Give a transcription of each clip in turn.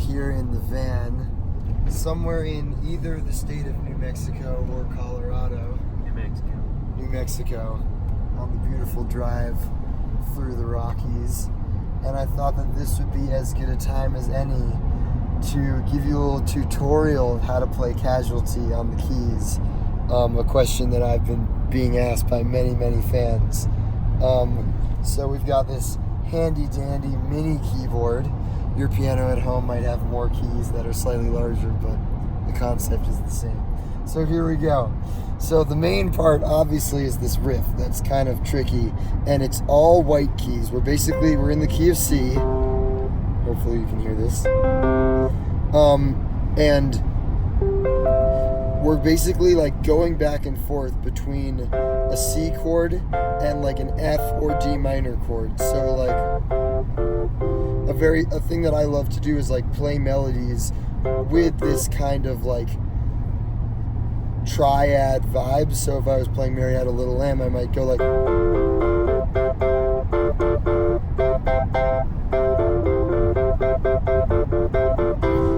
here in the van, somewhere in either the state of New Mexico or Colorado. New Mexico, on the beautiful drive through the Rockies. And I thought that this would be as good a time as any to give you a little tutorial of how to play Casualty on the keys. A question that I've been being asked by many, many fans. So we've got this handy dandy mini keyboard. Your piano at home might have more keys that are slightly larger, but the concept is the same. So here we go. So the main part obviously is this riff that's kind of tricky, and it's all white keys. We're in the key of C. Hopefully you can hear this. And we're basically like going back and forth between a C chord and like an F or D minor chord. So like a thing that I love to do is like play melodies with this kind of like triad vibe. So if I was playing Mary Had a Little Lamb, I might go like,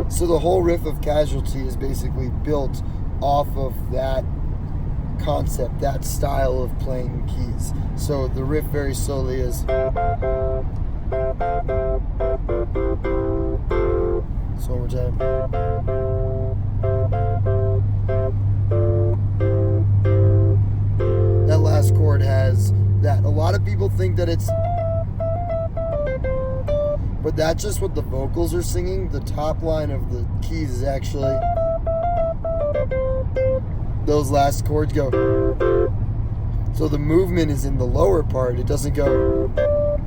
so the whole riff of Casualty is basically built off of that concept, that style of playing keys. So the riff very slowly is, so one more time. That last chord has that. A lot of people think that it's, but that's just what the vocals are singing. The top line of the keys is actually, those last chords go. So the movement is in the lower part. It doesn't go,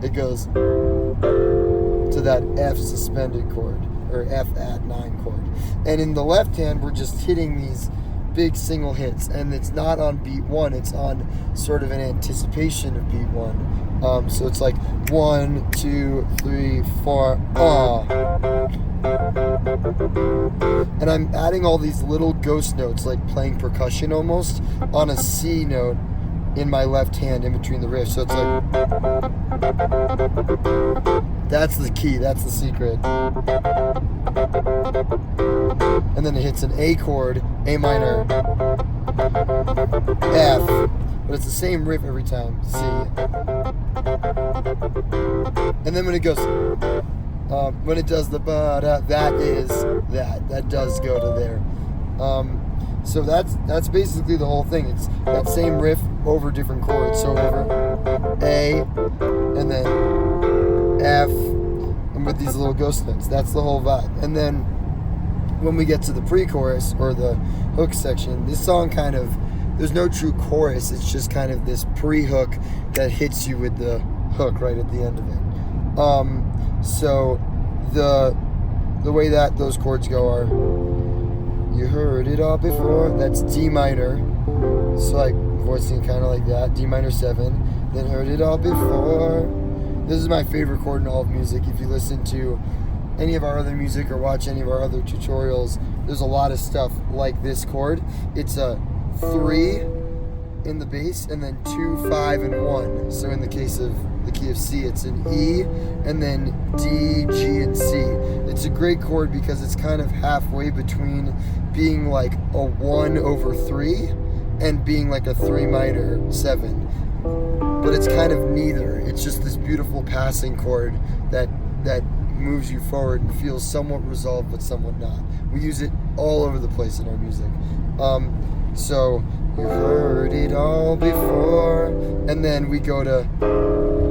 it goes to that F suspended chord, or F add 9 chord. And in the left hand, we're just hitting these big single hits, and it's not on beat 1, it's on sort of an anticipation of beat 1. So it's like 1, 2, 3, 4, and I'm adding all these little ghost notes, like playing percussion almost, on a C note in my left hand in between the riffs. So it's like, that's the key, that's the secret. And then it hits an A chord, A minor, F, but it's the same riff every time, C. And then when it goes, when it does the ba-da, that does go to there. So that's basically the whole thing. It's that same riff over different chords. So over A, and then F, and with these little ghost notes. That's the whole vibe. And then when we get to the pre-chorus, or the hook section, this song kind of, there's no true chorus, it's just kind of this pre-hook that hits you with the hook right at the end of it. So the way that those chords go are, you heard it all before, that's D minor, so like voicing kind of like that, D minor 7, then heard it all before. This is my favorite chord in all of music. If you listen to any of our other music or watch any of our other tutorials, there's a lot of stuff like this chord. It's a 3 in the bass, and then 2, 5, and 1. So in the case of the key of C, it's an E, and then D, G, and C. It's a great chord because it's kind of halfway between being like a 1 over 3 and being like a 3 minor 7. But it's kind of neither. It's just this beautiful passing chord that moves you forward and feels somewhat resolved but somewhat not. We use it all over the place in our music. So you heard it all before, and then we go to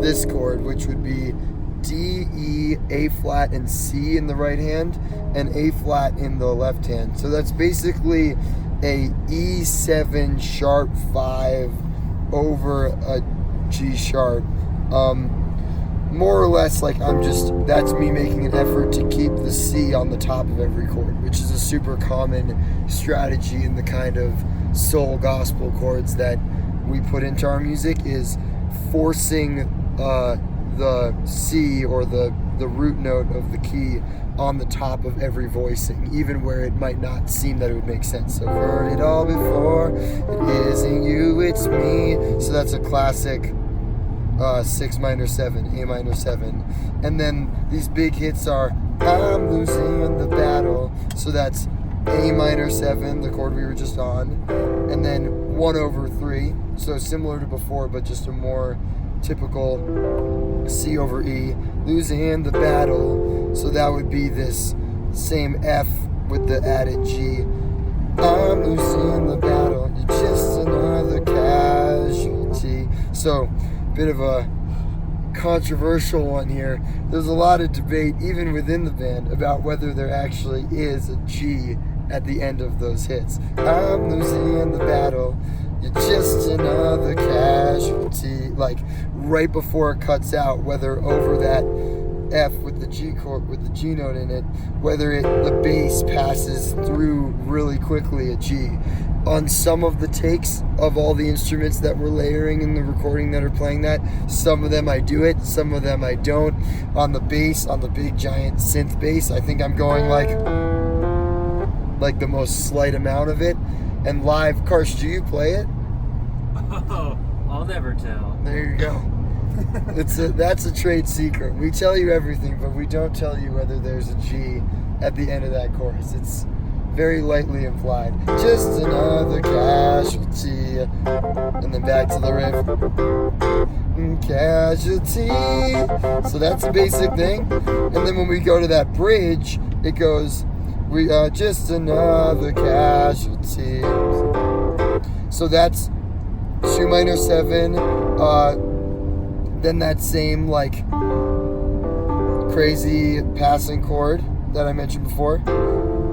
this chord, which would be D, E, A flat, and C in the right hand, and A flat in the left hand. So that's basically a E7 sharp 5 over a G sharp. More or less, like that's me making an effort to keep the C on the top of every chord, which is a super common strategy in the kind of soul gospel chords that we put into our music, is forcing the C, or the root note of the key, on the top of every voicing, even where it might not seem that it would make sense. So heard it all before, it isn't you, it's me. So that's a classic 6 minor 7, A minor 7. And then these big hits are I'm losing the battle. So that's A minor 7, the chord we were just on, and then 1/3. So similar to before, but just a more typical C over E. Losing the battle. So that would be this same F with the added G. I'm losing the battle. You're just another casualty. So, bit of a controversial one here. There's a lot of debate, even within the band, about whether there actually is a G at the end of those hits. I'm losing the battle. You're just another casualty. Like right before it cuts out, whether over that F with the G chord, with the G note in it, whether the bass passes through really quickly a G. On some of the takes of all the instruments that we're layering in the recording that are playing that, some of them I do it, some of them I don't. On the bass, on the big giant synth bass, I think I'm going like the most slight amount of it. And live, Karsh, do you play it? Oh, I'll never tell. There you go. That's a trade secret. We tell you everything, but we don't tell you whether there's a G at the end of that chorus. It's very lightly implied. Just another casualty. And then back to the riff. Casualty. So that's the basic thing. And then when we go to that bridge, it goes, we are just another casualty. So that's 2 minor 7. Then that same like crazy passing chord that I mentioned before,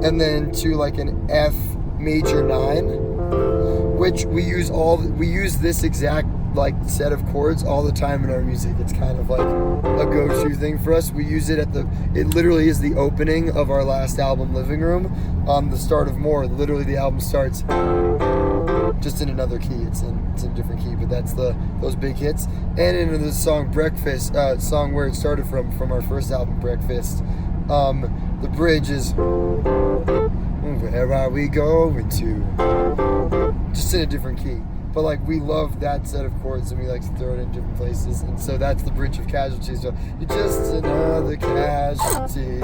and then to like an F major 9, which we use this exact like set of chords all the time in our music. It's kind of like a go-to thing for us. We use it it literally is the opening of our last album, Living Room, on the start of More. Literally the album starts just in another key. It's in a different key, but that's those big hits. And in the song Breakfast, song where it started from our first album, Breakfast, the bridge is where are we going to? Just in a different key. But like we love that set of chords and we like to throw it in different places, and so that's the bridge of Casualty. So you're just another casualty.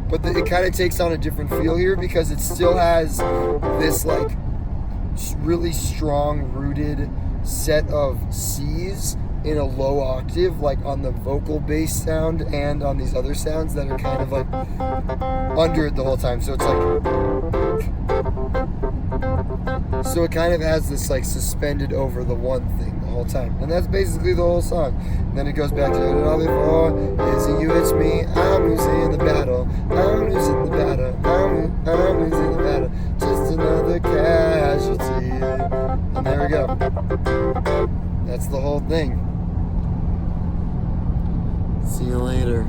But it kind of takes on a different feel here because it still has this like really strong rooted set of C's in a low octave, like on the vocal bass sound and on these other sounds that are kind of like under it the whole time. So it's like, so it kind of has this like suspended over the one thing the whole time, and that's basically the whole song. And then it goes back to it all before. Is it you? It's me. I'm losing the battle. I'm losing the battle. I'm losing the battle. Just another casualty. And there we go. That's the whole thing. See you later.